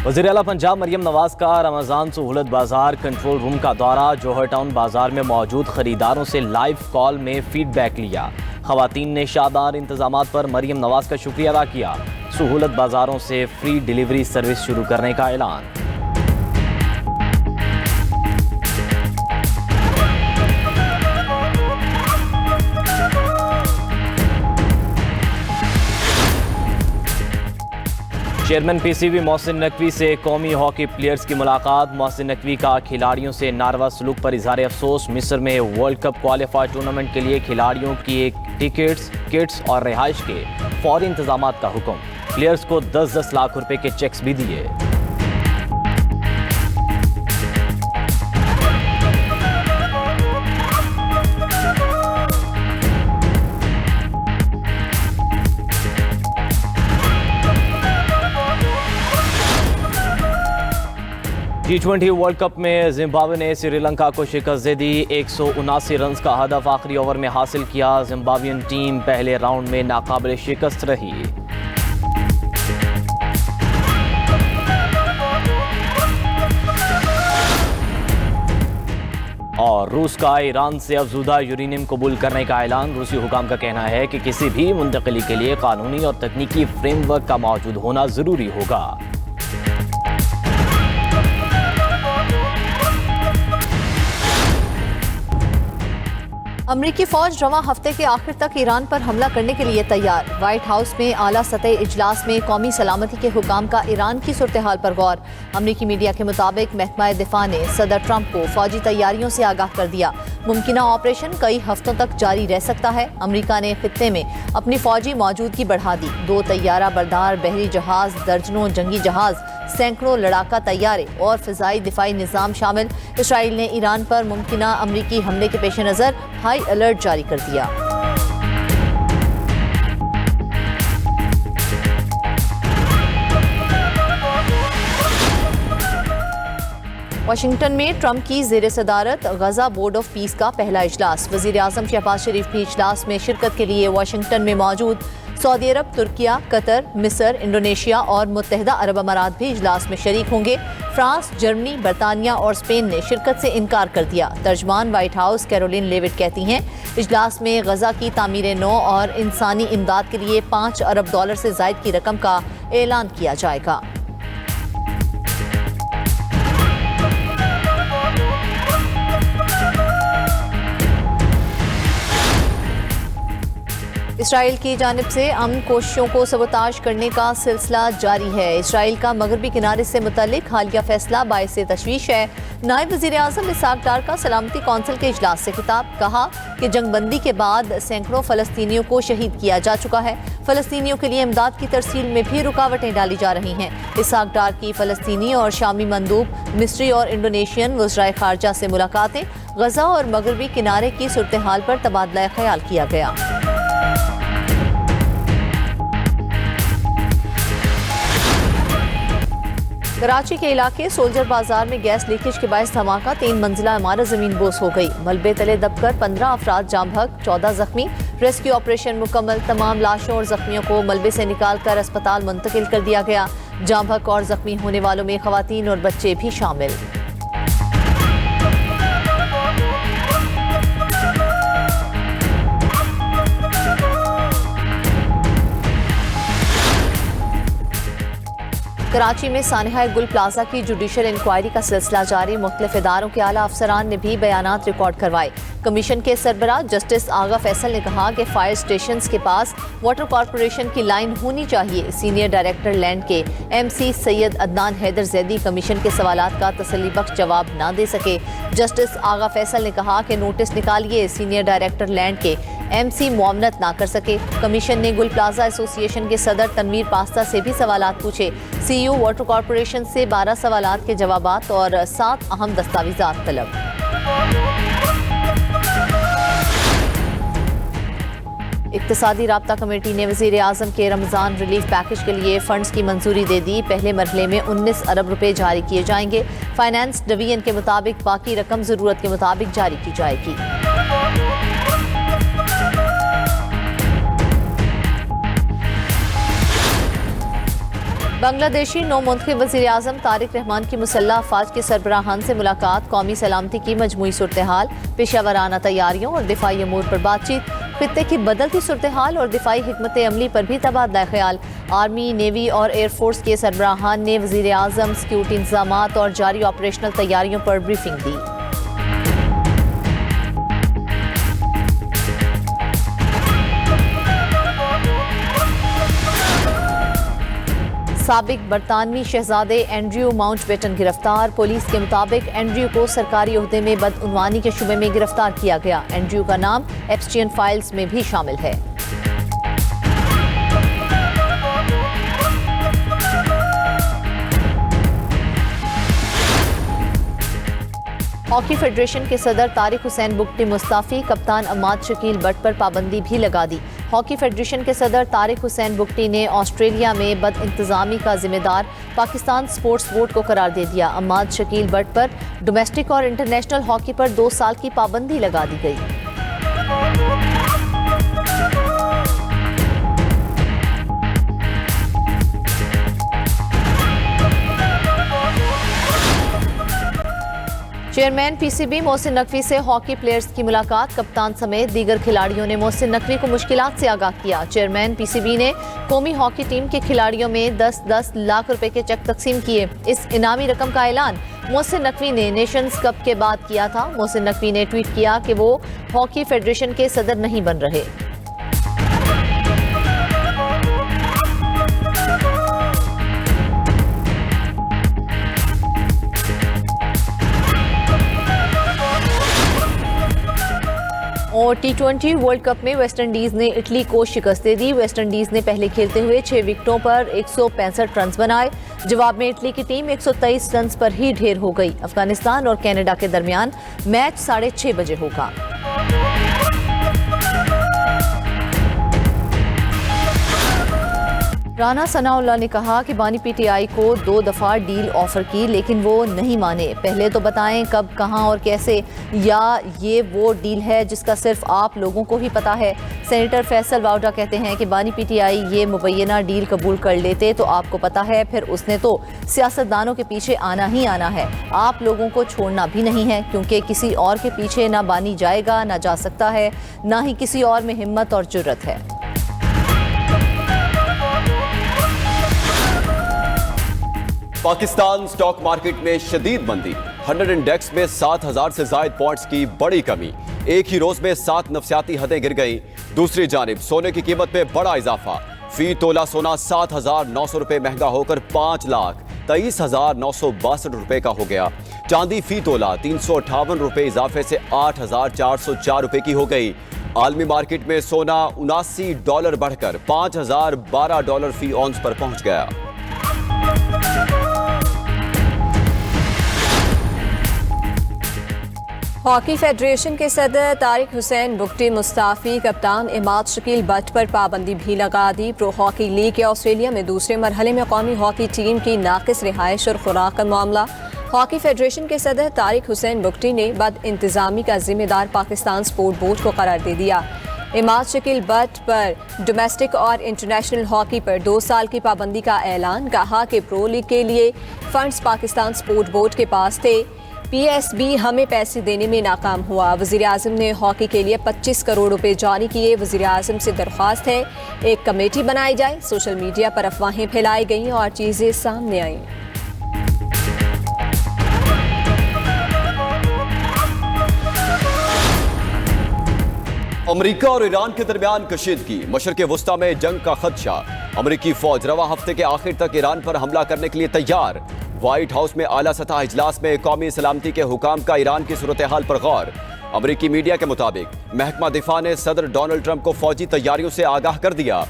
वज़ीर आला पंजाब मरियम नवाज का रमज़ान सहूलत बाजार कंट्रोल रूम का दौरा। जौहर टाउन बाजार में मौजूद खरीदारों से लाइव कॉल में फीडबैक लिया। खवातीन ने शानदार इंतजामात पर मरियम नवाज का शुक्रिया अदा किया। सहूलत बाजारों से फ्री डिलीवरी सर्विस शुरू करने का ऐलान। चेयरमैन पीसीबी मोहसिन नकवी से कौमी हॉकी प्लेयर्स की मुलाकात। मोहसिन नकवी का खिलाड़ियों से नारवा सलूक पर इजहार अफसोस। मिस्र में वर्ल्ड कप क्वालिफायर टूर्नामेंट के लिए खिलाड़ियों की टिकट्स, किट्स और रिहाइश के फौरी इंतजाम का हुक्म। प्लेयर्स को 10-10 लाख रुपए के चेक्स भी दिए। T20 वर्ल्ड कप में जिम्बाब्वे ने श्रीलंका को शिकस्त दे दी। 179 रन का हदफ आखिरी ओवर में हासिल किया। जिम्बाब्वियन टीम पहले राउंड में नाकाबिल शिकस्त रही। और रूस का ईरान से अफजूदा यूरेनियम कबूल करने का ऐलान। रूसी हुकाम का कहना है कि किसी भी मुंतकिली के लिए कानूनी और तकनीकी फ्रेमवर्क का मौजूद होना जरूरी होगा। अमरीकी फौज रवां हफ्ते के आखिर तक ईरान पर हमला करने के लिए तैयार। व्हाइट हाउस में आला सतह इजलास में कौमी सलामती के हुकाम का ईरान की सूरत हाल पर गौर। अमरीकी मीडिया के मुताबिक महकमा दिफा ने सदर ट्रंप को फौजी तैयारियों से आगाह कर दिया। मुमकिना ऑपरेशन कई हफ्तों तक जारी रह सकता है। अमरीका ने खित्ते में अपनी फौजी मौजूदगी बढ़ा दी। 2 तैयारा बरदार बहरी जहाज, दर्जनों जंगी जहाज, सैकड़ों लड़ाका तैयारे और फिजाई दिफाई निज़ाम शामिल। इसराइल ने ईरान पर मुमकिना अमरीकी हमले के पेश नज़र हाई अलर्ट जारी कर दिया। वाशिंगटन में ट्रंप की ज़ेर सदारत गजा बोर्ड ऑफ पीस का पहला इजलास। वज़ीर आज़म शहबाज शरीफ भी इजलास में शिरकत के लिए वाशिंगटन में मौजूद। सऊदी अरब, तुर्किया, कतर, मिस्र, इंडोनेशिया और मुत्तहिदा अरब अमारात भी इजलास में शरीक होंगे। फ्रांस, जर्मनी, बरतानिया और स्पेन ने शिरकत से इनकार कर दिया। तर्जमान व्हाइट हाउस कैरोलिन लेविट कहती हैं, इजलास में गजा की तामीर नौ और इंसानी इमदाद के लिए $5 अरब से ज़ायद की रकम का ऐलान किया जाएगा। इसराइल की जानिब से अमन कोशिशों को सबोताज करने का सिलसिला जारी है। इसराइल का मगरबी किनारे से मुतल्लिक हालिया फैसला बाइस तशवीश है। नायब वज़ीर आज़म इसाक डार का सलामती कौंसिल के इजलास से खिताब। कहा कि जंगबंदी के बाद सैकड़ों फ़लस्तीनियों को शहीद किया जा चुका है। फ़लस्तीनियों के लिए इमदाद की तरसील में भी रुकावटें डाली जा रही हैं। इसाक डार की फ़लस्तीनी और शामी मंदूब, मिस्री और इंडोनेशियन वज़राए ख़ारजा से मुलाकातें। गजा और मगरबी किनारे की सूरत हाल पर तबादला ख्याल किया गया। कराची के इलाके सोल्जर बाजार में गैस लीकेज के बायस धमाका। 3 मंजिला इमारत जमीन बोस हो गई। मलबे तले दबकर 15 अफराद जाम बहक, 14 जख्मी। रेस्क्यू ऑपरेशन मुकम्मल। तमाम लाशों और जख्मियों को मलबे से निकालकर अस्पताल मुंतकिल कर दिया गया। जाम बहक और जख्मी होने वालों में खवातीन और बच्चे भी शामिल। कराची में सानिहा गुल प्लाजा की जुडिशल इंक्वायरी का सिलसिला जारी। मुख्तलिफ इदारों के आला अफसरान ने भी बयानात रिकॉर्ड करवाए। कमीशन के सरबराह जस्टिस आगा फैसल ने कहा कि फायर स्टेशन के पास वाटर कॉरपोरेशन की लाइन होनी चाहिए। सीनियर डायरेक्टर लैंड के MC सैयद अदनान हैदर जैदी कमीशन के सवालात का तसल्लीबख्श जवाब ना दे सके। जस्टिस आगा फैसल ने कहा कि नोटिस निकालिए। सीनियर डायरेक्टर लैंड के MC मुआवनत ना कर सके। कमीशन ने गुल प्लाजा एसोसिएशन के सदर तनवीर पास्ता से भी सवालात पूछे। CEO वाटर कॉरपोरेशन से 12 सवालात के जवाबात और 7 अहम दस्तावेजात तलब। इक्तिसादी राब्ता कमेटी ने वज़ीर आज़म के रमज़ान रिलीफ पैकेज के लिए फंड्स की मंजूरी दे दी। पहले मरहले में 19 अरब रुपए जारी किए जाएंगे। फाइनेंस डिवीजन के मुताबिक बाकी रकम ज़रूरत के मुताबिक जारी की जाएगी। बांग्लादेशी नौ मुंतखब वज़ीर-ए-आज़म तारिक रहमान की मुसल्लह अफवाज के सरबराहान से मुलाकात, कौमी सलामती की मजमूई सूरत-ए-हाल, पेशावराना तैयारियों और दिफाई अमूर पर बातचीत, खित्ते की बदलती सूरत-ए-हाल और दिफाई हिकमत अमली पर भी तबादला ख्याल। आर्मी, नेवी और एयरफोर्स के सरबराहान ने वज़ीर-ए-आज़म सिक्योरिटी इंतजामात और जारी ऑपरेशनल तैयारियों पर ब्रीफिंग दी। साबिक बरतानवी शहजादे एंड्रयू माउंटबेटन गिरफ्तार। पुलिस के मुताबिक एंड्रयू को सरकारी ओहदे में बदउनवानी के शुबे में गिरफ्तार किया गया। एंड्रयू का नाम एप्स्टीन फाइल्स में भी शामिल है। हॉकी फेडरेशन के सदर तारिक हुसैन बुगटी मुस्ताफी, कप्तान अम्माद शकील बट पर पाबंदी भी लगा दी। हॉकी फेडरेशन के सदर तारिक हुसैन बुगटी ने ऑस्ट्रेलिया में बद इंतजामी का जिम्मेदार पाकिस्तान स्पोर्ट्स बोर्ड को करार दे दिया। अम्माद शकील बट पर डोमेस्टिक और इंटरनेशनल हॉकी पर 2 साल की पाबंदी लगा दी गई। चेयरमैन पीसीबी मोहसिन नकवी से हॉकी प्लेयर्स की मुलाकात, कप्तान समेत दीगर खिलाड़ियों ने मोहसिन नकवी को मुश्किलात से आगाह किया। चेयरमैन पीसीबी ने कौमी हॉकी टीम के खिलाड़ियों में 10-10 लाख रुपए के चेक तकसीम किए। इस इनामी रकम का ऐलान मोहसिन नकवी ने नेशंस कप के बाद किया था। मोहसिन नकवी ने ट्वीट किया कि वो हॉकी फेडरेशन के सदर नहीं बन रहे। और T20 वर्ल्ड कप में वेस्टइंडीज ने इटली को शिकस्त दे दी। वेस्टइंडीज ने पहले खेलते हुए 6 विकेटों पर 165 रन बनाए। जवाब में इटली की टीम 123 रन पर ही ढेर हो गई। अफगानिस्तान और कनाडा के दरमियान मैच 6:30 बजे होगा। राना सनाउल्लाह ने कहा कि बानी पीटीआई को 2 दफ़ा डील ऑफर की लेकिन वो नहीं माने। पहले तो बताएं कब, कहां और कैसे, या ये वो डील है जिसका सिर्फ आप लोगों को ही पता है। सेनेटर फैसल वाउडा कहते हैं कि बानी पीटीआई ये मुबैना डील कबूल कर लेते तो आपको पता है फिर उसने तो सियासतदानों के पीछे आना ही आना है। आप लोगों को छोड़ना भी नहीं है, क्योंकि किसी और के पीछे ना बानी जाएगा, ना जा सकता है, ना ही किसी और में हिम्मत और जुर्रत है। पाकिस्तान स्टॉक मार्केट में शदीद मंदी, 100 इंडेक्स में 7,000 से ज्यादा पॉइंट्स की बड़ी कमी। एक ही रोज में 7 नफसियाती हदें गिर गईं। दूसरी जानिब सोने की कीमत में बड़ा इजाफा, फी तोला सोना 7,900 रुपए महंगा होकर 5,23,962 रुपए का हो गया। चांदी फी तोला 358 रुपए इजाफे से 8,404 रुपए की हो गई। आलमी मार्केट में सोना $79 बढ़कर $5,012 फी ऑन्स पर पहुंच गया। हॉकी फेडरेशन के सदर तारिक हुसैन बुगटी मुस्ताफी, कप्तान अम्माद शकील बट पर पाबंदी भी लगा दी। प्रो हॉकी लीग के ऑस्ट्रेलिया में दूसरे मरहले में कौमी हॉकी टीम की नाकिस रिहाइश और खुराक का मामला। हॉकी फेडरेशन के सदर तारिक हुसैन बुगटी ने बद इंतजामी का जिम्मेदार पाकिस्तान स्पोर्ट बोर्ड को करार दे दिया। अम्माद शकील बट पर डोमेस्टिक और इंटरनेशनल हॉकी पर 2 साल की पाबंदी का ऐलान। कहा कि प्रो लीग के लिए फंड्स पाकिस्तान स्पोर्ट बोर्ड के पास थे, PSB हमें पैसे देने में नाकाम हुआ। वज़ीर-ए-आज़म ने हॉकी के लिए 25 करोड़ रुपए जारी किए। वज़ीर-ए-आज़म से दरख्वास्त है एक कमेटी बनाई जाए। सोशल मीडिया पर अफवाहें फैलाई गईं और चीजें सामने आईं। अमेरिका और ईरान के दरमियान कशीदगी, मशरिक़ वुस्ता में जंग का खदशा। अमेरिकी फौज रवा हफ्ते के आखिर तक ईरान पर हमला करने के लिए तैयार। व्हाइट हाउस में आला सतह इजलास में कौमी सलामती के हुकाम का ईरान की सूरत हाल पर गौर। अमेरिकी मीडिया के मुताबिक महकमा दिफा ने सदर डोनाल्ड ट्रंप को फौजी तैयारियों से आगाह कर दिया।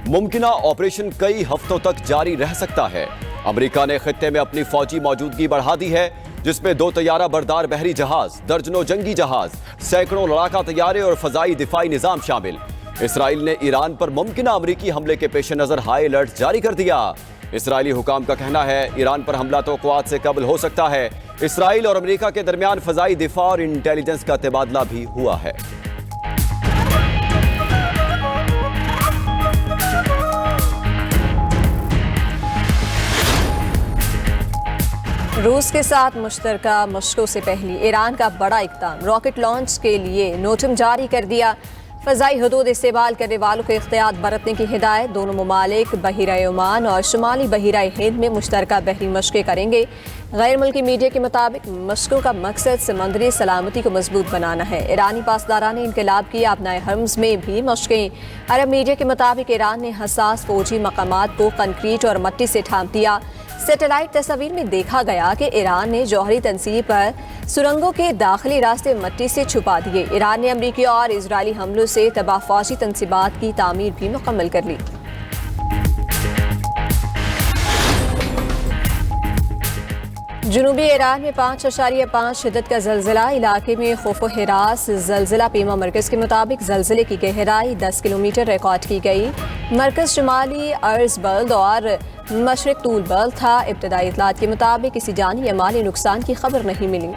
मुमकिना ऑपरेशन कई हफ्तों तक जारी रह सकता है। अमेरिका ने खित्ते में अपनी फौजी मौजूदगी बढ़ा दी है, जिसमें 2 तैयारा बरदार बहरी जहाज, दर्जनों जंगी जहाज, सैकड़ों लड़ाका तैयारे और फजाई दिफाई निजाम शामिल। इसराइल ने ईरान पर मुमकिना अमेरिकी हमले के पेश नजर हाई अलर्ट जारी कर दिया। इसराइली हुकाम का कहना है ईरान पर हमला तवक्कुआत से कबल हो सकता है। इसराइल और अमेरिका के दरमियान फजाई दिफा और इंटेलिजेंस का तबादला भी हुआ है। रूस के साथ मुश्तरका मशकों से पहले ईरान का बड़ा इक़दाम, रॉकेट लॉन्च के लिए नोटिस जारी कर दिया। फ़ज़ाई हदूद इस्तेमाल करने वालों को एहतियात बरतने की हिदायत। दोनों ममालिक बहिरा ओमान और शुमाली बहिरा हिंद में मुश्तरका बहरी मशक़ें करेंगे। गैर मुल्की मीडिया के मुताबिक मशक़ों का मकसद समंदरी सलामती को मजबूत बनाना है। ईरानी पासदारान इनकलाब की आबनाए हर्म्स में भी मशक़ें। अरब मीडिया के मुताबिक ईरान ने हसास फौजी मकामात को कंक्रीट और मट्टी से ढांप दिया। सैटेलाइट तस्वीर में देखा गया कि ईरान ने जौहरी तंसीब पर सुरंगों के दाखिली रास्ते मट्टी से छुपा दिए। ईरान ने अमरीकी और इजरायली हमलों से तबाह फौजी तंसीबात की तामीर भी मुकम्मल कर ली। जुनूबी ईरान में 5.5 शिद्दत का ज़लज़ला, इलाके में खौफ व हिरास। ज़लज़ला पीमा मरकज़ के मुताबिक ज़लज़ले की गहराई 10 किलोमीटर रिकॉर्ड की गई। मरकज़ शुमाली अर्ज़ बल्द और मशरक़ तूल बल्द था। इब्तदाई इतलात के मुताबिक किसी जानी या माली नुकसान की खबर नहीं मिली।